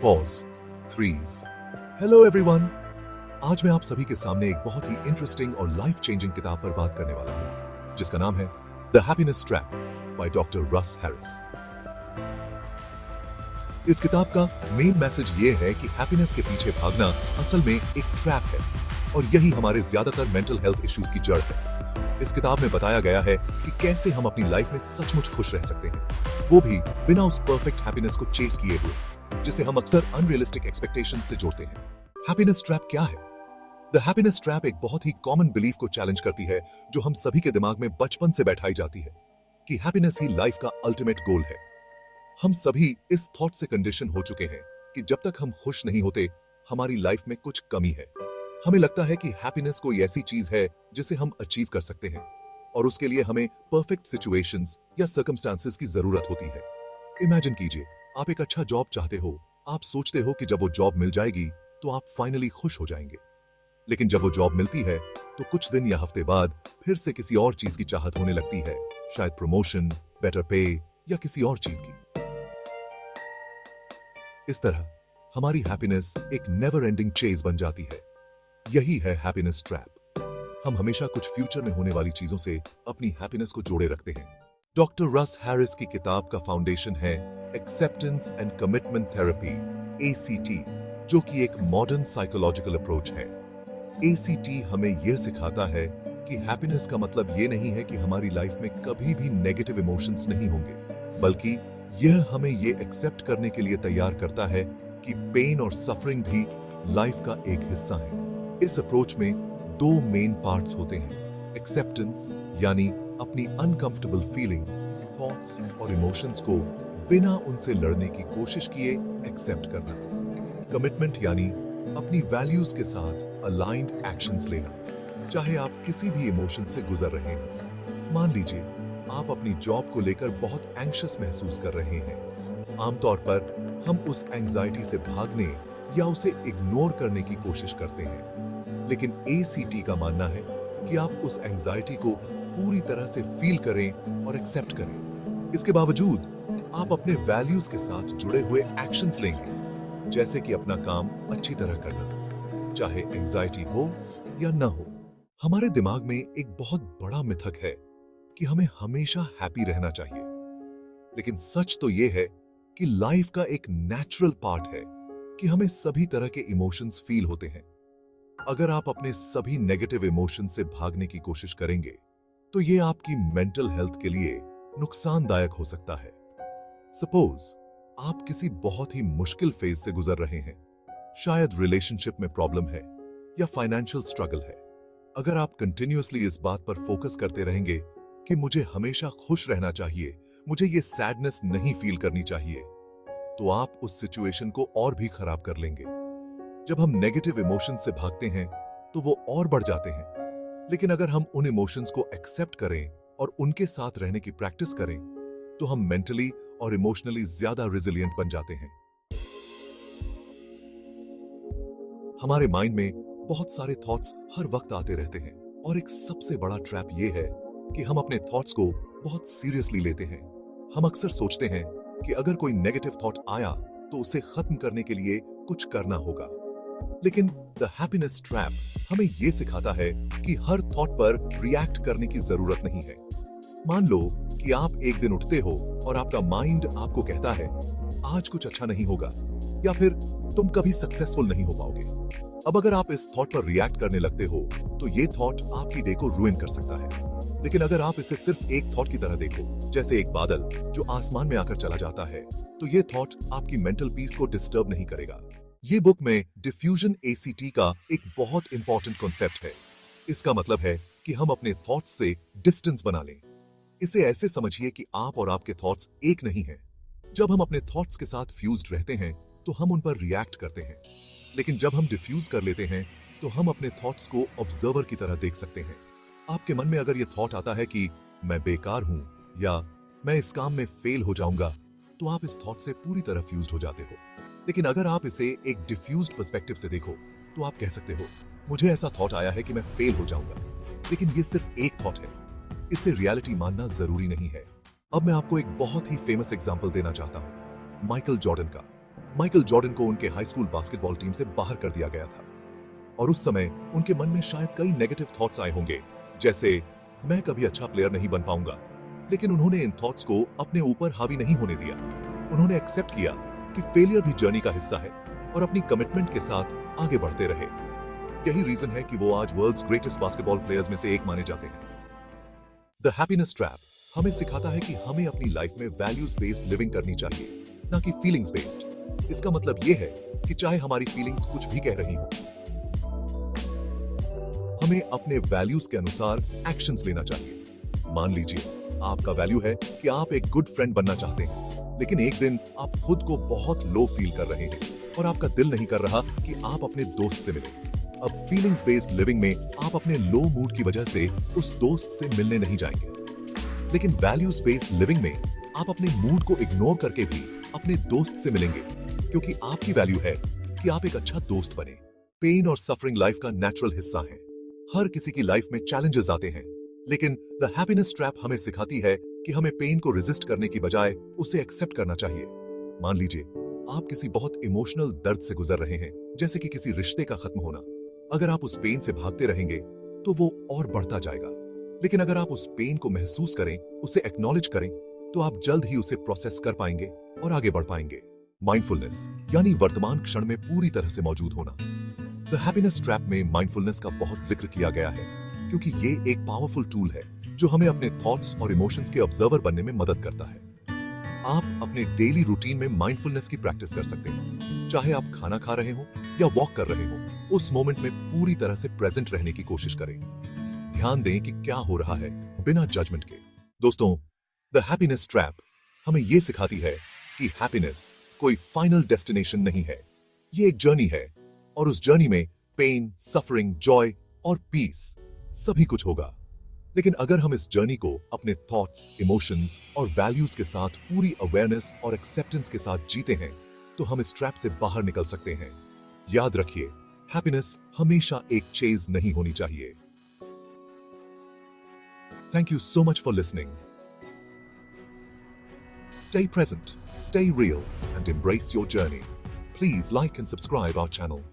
Pause, threes. Hello everyone, आज मैं आप सभी के सामने एक बहुत ही इंटरेस्टिंग और लाइफ चेंजिंग किताब पर बात करने वाला हूं, जिसका नाम है the happiness trap by doctor रस हैरिस। इस किताब का मेन मैसेज ये है कि हैप्पीनेस के पीछे भागना असल में एक ट्रैप है और यही हमारे ज्यादातर मेंटल हेल्थ इश्यूज की जड़ है। इस किताब में बताया गया है कि कैसे हम अपनी लाइफ में सचमुच खुश रह सकते हैं, वो भी बिना उस परफेक्ट हैप्पीनेस को चेस किए हुए, जिसे हम अक्सर अनरियलिस्टिक एक्सपेक्टेशंस से जोड़ते हैं। हैप्पीनेस ट्रैप क्या है? द हैप्पीनेस ट्रैप एक बहुत ही कॉमन बिलीफ को चैलेंज करती है जो हम सभी के दिमाग में बचपन से बैठाई जाती है कि हैप्पीनेस ही लाइफ का अल्टीमेट गोल है। हम सभी इस थॉट से कंडीशन हो चुके हैं कि जब तक हम खुश नहीं होते, हमारी लाइफ में कुछ कमी है। हमें लगता है कि हैप्पीनेस कोई ऐसी चीज है जिसे हम अचीव कर सकते हैं और उसके लिए हमें परफेक्ट सिचुएशंस या सर्कमस्टांसेस की जरूरत होती है। इमेजिन कीजिए, आप एक अच्छा जॉब चाहते हो। आप सोचते हो कि जब वो जॉब मिल जाएगी तो आप फाइनली खुश हो जाएंगे। लेकिन जब वो जॉब मिलती है तो कुछ दिन या हफ्ते बाद फिर से किसी और चीज की चाहत होने लगती है, शायद प्रमोशन, बेटर पे या किसी और चीज की। इस तरह हमारी हैप्पीनेस एक नेवर एंडिंग चेज बन जाती है। यही है हैप्पीनेस ट्रैप। हम हमेशा कुछ फ्यूचर में होने वाली चीजों से अपनी हैप्पीनेस को जोड़े रखते हैं। डॉक्टर रस हैरिस की किताब का फाउंडेशन है acceptance and commitment therapy, ACT, जो कि एक मॉडर्न साइकोलॉजिकल अप्रोच है। ACT हमें यह सिखाता है कि हैप्पीनेस का मतलब यह नहीं है कि हमारी लाइफ में कभी भी नेगेटिव इमोशंस नहीं होंगे, बल्कि यह हमें यह एक्सेप्ट करने के लिए तैयार करता है कि पेन और सफरिंग भी लाइफ का एक हिस्सा है। इस अप्रोच में दो मेन पार्ट्स होते हैं। एक्सेप्टेंस यानी अपनी अनकंफर्टेबल फीलिंग्स, थॉट्स और इमोशंस को बिना उनसे लड़ने की कोशिश किए एक्सेप्ट करना। कमिटमेंट यानी अपनी वैल्यूज के साथ अलाइंड एक्शंस लेना, चाहे आप किसी भी इमोशन से गुजर रहे हैं। मान लीजिए आप अपनी जॉब को लेकर बहुत एंग्शियस महसूस कर रहे हैं। आमतौर पर हम उस एंग्जाइटी से भागने या उसे इग्नोर करने की कोशिश करते हैं, लेकिन ACT का मानना है कि आप उस एंग्जाइटी को पूरी तरह से फील करें और एक्सेप्ट करें। इसके बावजूद आप अपने वैल्यूज के साथ जुड़े हुए एक्शंस लेंगे, जैसे कि अपना काम अच्छी तरह करना, चाहे एंग्जाइटी हो या ना हो। हमारे दिमाग में एक बहुत बड़ा मिथक है कि हमें हमेशा हैप्पी रहना चाहिए, लेकिन सच तो यह है कि लाइफ का एक नेचुरल पार्ट है कि हमें सभी तरह के इमोशंस फील होते हैं। अगर आप अपने सभी नेगेटिव इमोशंस से भागने की कोशिश करेंगे तो यह आपकी मेंटल हेल्थ के लिए नुकसानदायक हो सकता है। सपोज आप किसी बहुत ही मुश्किल फेज से गुजर रहे हैं, शायद रिलेशनशिप में प्रॉब्लम है या फाइनेंशियल स्ट्रगल है। अगर आप कंटिन्यूअसली इस बात पर फोकस करते रहेंगे कि मुझे हमेशा खुश रहना चाहिए, मुझे ये सैडनेस नहीं फील करनी चाहिए, तो आप उस सिचुएशन को और भी खराब कर लेंगे। जब हम नेगेटिव इमोशन से भागते हैं तो वो और बढ़ जाते हैं, लेकिन अगर हम उन इमोशंस को एक्सेप्ट करें और उनके साथ रहने की प्रैक्टिस करें तो हम मेंटली और इमोशनली ज्यादा रिजिलिएंट बन जाते हैं। हमारे माइंड में बहुत सारे थॉट्स हर वक्त आते रहते हैं और एक सबसे बड़ा ट्रैप ये है कि हम अपने थॉट्स को बहुत सीरियसली लेते हैं। हम अक्सर सोचते हैं कि अगर कोई नेगेटिव थॉट आया तो उसे खत्म करने के लिए कुछ करना होगा, लेकिन द हैप्पीनेस ट्रैप हमें यह सिखाता है कि हर थॉट पर रिएक्ट करने की जरूरत नहीं है। मान लो कि आप एक दिन उठते हो और आपका माइंड आपको कहता है आज कुछ अच्छा नहीं होगा या फिर तुम कभी सक्सेसफुल नहीं हो पाओगे। अब अगर आप इस थॉट पर रिएक्ट करने लगते हो तो ये थॉट आपकी डे को रुइन कर सकता है। लेकिन अगर आप इसे सिर्फ एक थॉट की तरह देखो, जैसे एक बादल जो आसमान में आकर चला जाता है, तो ये थॉट आपकी मेंटल पीस को डिस्टर्ब नहीं करेगा। ये बुक में डिफ्यूजन ACT का एक बहुत इंपॉर्टेंट कॉन्सेप्ट है। इसका मतलब है कि हम अपने थॉट्स से डिस्टेंस बना लें। इसे ऐसे समझिए कि आप और आपके थॉट्स एक नहीं हैं। जब हम अपने थॉट्स के साथ फ्यूज्ड रहते हैं तो हम उन पर रिएक्ट करते हैं, लेकिन जब हम डिफ्यूज कर लेते हैं तो हम अपने थॉट्स को ऑब्जर्वर की तरह देख सकते हैं। आपके मन में अगर यह थॉट आता है कि मैं बेकार हूं या मैं इस काम में फेल हो जाऊंगा, तो आप इस थॉट से पूरी तरह फ्यूज्ड हो जाते हो। लेकिन अगर आप इसे एक डिफ्यूज्ड पर्सपेक्टिव से देखो तो आप कह सकते हो मुझे ऐसा थॉट आया है कि मैं फेल हो जाऊंगा, लेकिन ये सिर्फ एक थॉट है, इसे रियलिटी मानना जरूरी नहीं है। अब मैं आपको एक बहुत ही फेमस एग्जांपल देना चाहता हूं, माइकल जॉर्डन का। माइकल जॉर्डन को उनके हाई स्कूल बास्केटबॉल टीम से बाहर कर दिया गया था और उस समय उनके मन में शायद कई नेगेटिव थॉट्स आए होंगे, जैसे मैं कभी अच्छा प्लेयर नहीं बन पाऊंगा। लेकिन उन्होंने इन थॉट्स को अपने ऊपर हावी नहीं होने दिया। उन्होंने एक्सेप्ट किया कि फेलियर भी जर्नी का हिस्सा है और अपनी कमिटमेंट के साथ आगे बढ़ते रहे। यही रीजन है कि वो आज वर्ल्ड्स ग्रेटेस्ट बास्केटबॉल प्लेयर्स में से एक माने जाते हैं। द हैप्पीनेस ट्रैप हमें सिखाता है कि हमें अपनी लाइफ में वैल्यूज बेस्ड लिविंग करनी चाहिए, ना कि फीलिंग्स बेस्ड। इसका मतलब यह है कि चाहे हमारी फीलिंग्स कुछ भी कह रही हो, हमें अपने वैल्यूज के अनुसार एक्शंस लेना चाहिए। मान लीजिए आपका वैल्यू है कि आप एक गुड फ्रेंड बनना चाहते हैं, लेकिन एक दिन आप खुद को बहुत लो फील कर रहे हैं और आपका दिल नहीं कर रहा कि आप अपने दोस्त से मिलें। अब फीलिंग्स बेस्ड लिविंग में आप अपने लो मूड की वजह से उस दोस्त से मिलने नहीं जाएंगे, लेकिन वैल्यूज बेस्ड लिविंग में आप अपने मूड को इग्नोर करके भी अपने दोस्त से मिलेंगे, क्योंकि आपकी वैल्यू है कि आप एक अच्छा दोस्त बने। पेन और सफरिंग लाइफ का नेचुरल हिस्सा है। हर किसी की लाइफ में चैलेंजेस आते हैं, लेकिन द हैप्पीनेस ट्रैप हमें सिखाती है कि हमें पेन को रेजिस्ट करने की बजाय उसे एक्सेप्ट करना चाहिए। मान लीजिए आप किसी बहुत इमोशनल दर्द से गुजर रहे हैं, जैसे कि किसी रिश्ते का खत्म होना। अगर आप उस पेन से भागते रहेंगे तो वो और बढ़ता जाएगा, लेकिन अगर आप उस पेन को महसूस करें, उसे एक्नॉलेज करें, तो आप जल्द ही उसे प्रोसेस कर पाएंगे और आगे बढ़ पाएंगे। माइंडफुलनेस यानी वर्तमान क्षण में पूरी तरह से मौजूद होना। द हैप्पीनेस ट्रैप में माइंडफुलनेस का बहुत जिक्र किया गया है, क्योंकि ये एक पावरफुल टूल है जो हमें अपने थॉट्स और इमोशंस के ऑब्जर्वर बनने में मदद करता है। आप अपने डेली रूटीन में माइंडफुलनेस की प्रैक्टिस कर सकते हैं। चाहे आप खाना खा रहे हो या वॉक कर रहे हो, उस मोमेंट में पूरी तरह से प्रेजेंट रहने की कोशिश करें। ध्यान दें कि क्या हो रहा है, बिना जजमेंट के। दोस्तों, द हैप्पीनेस ट्रैप हमें यह सिखाती है कि हैप्पीनेस कोई फाइनल डेस्टिनेशन नहीं है। ये एक जर्नी है और उस जर्नी में पेन, सफरिंग, जॉय और पीस सभी कुछ होगा। लेकिन अगर हम इस जर्नी को अपने थॉट्स, इमोशंस और वैल्यूज के साथ पूरी अवेयरनेस और एक्सेप्टेंस के साथ जीते हैं, तो हम इस ट्रैप से बाहर निकल सकते हैं। याद रखिए, हैप्पीनेस हमेशा एक चेज नहीं होनी चाहिए। Thank you so much for listening. Stay present, stay real, and embrace your journey. Please like and subscribe our channel.